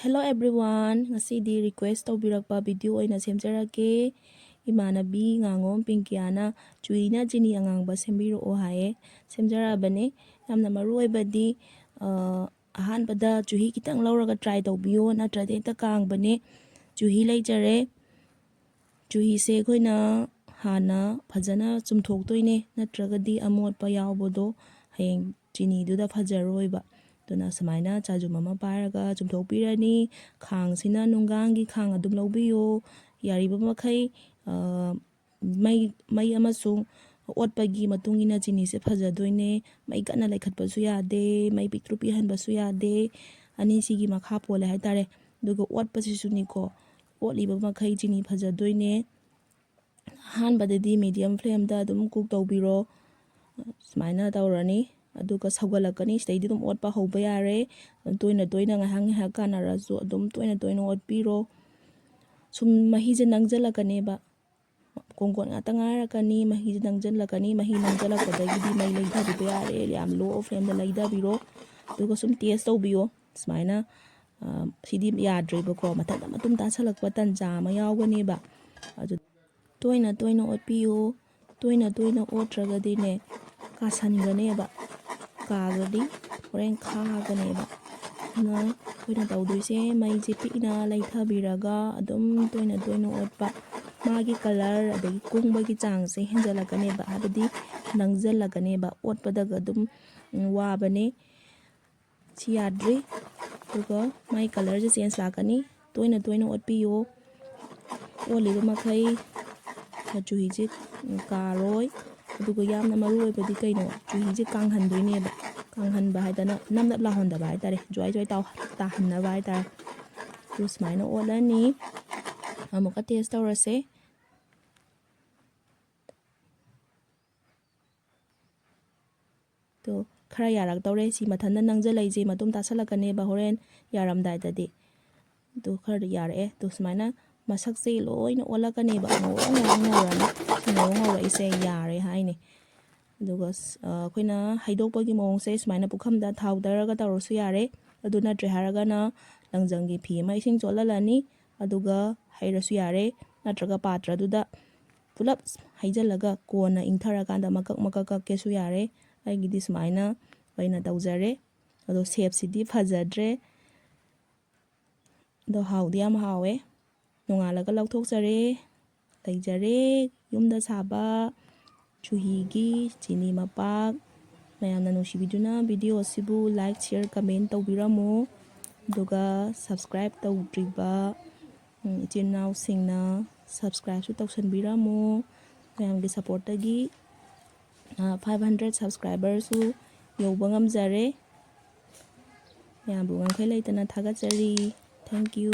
Hello everyone, ngasidi request tawbirakpa video oina semjarake. Imanabi ngangom Pinkiana Chuhina Chini angangba sembiroo haye. Semjarabane yamna maru oibadi ahanbada chuhi kitang lauraga try tawbiyo natrade ta kangbane. Chuhi leijare. Chuhi se khoina hana phajana chumthoktoine natragadi amotpa yawbodo hayeng chini duda phajaroiba. Tuna samaina chaju mama paraga chumthokpirani khangsina nunggangi khang adum lawbiyo yariba makhai mai amasung otpagi matungina chini se phajadoine mai kana laikhatpasu yade mai pitru pihanbasu yade ani sigi makha pole haitare dugo otpasisuniko otliba makhai chini phajadoine hanbadadi medium flame da adum cook tawbiro samaina tawrani aduga saugalakani stage dum otpa hoba yare toina ngahang kanarasu adum toina otpiro sum mahije nangjalakane ba kongkon ngata ngarakani mahije nangjalakani mahi nangjalakadagidi mai leidhabiba yare yam low flame da leidhabiro aduga sum taste tawbiyo samaina sidi yadreba ko mathada matum tasalakpa tanja ma yawganeba adu toina otpiyo toina ottragadine kasanganeba kagadi horen khaganeba na koina tawdoise maije pikna leithabiraga adum toina otpa magi color adagi kungbagi changse henjalakaneba habadi nangjalakakaneba otpadaga adum wabane chi yadri duga mai color je change lakani toina otpiyo oliba makhai chuhije karoi aduga yamna maru oibadi kaino chuhije kanghandoineba kanghanba haidana namna lahondaba haitare joy tahanaba haitare tu smaina olani amuka taste tawrase to khara yarak tawre si mathanda nangjalaije matum tasalakaneba horen yaramdaidadi to khara yare to smaina masakse loina olakaneba ngorang ise yare haine aduga koina haidokpagi mawongse smaina pukhamda thawdaraga tawrasu yare aduna treharagana langjangi phi ma ising cholalani aduga hairasu yare natraga patra duda pulap haijalaga kona ingtharakanda makak kesu yare aigidi smaina oina tawjare ado shape sidi phajadre do hawdi yam hawe nongalaga lawthokjare leijare yumda saba chuhigi chini mapak mayamna nungsibiduna video asibu like share comment tawbiramo duga subscribe tawdriba ichinaw singna subscribe su tawsanbiramo mayamgi support tagi 500 subscribers su yauba ngamjare mayambu ngangkhai leitana thagatsari thank you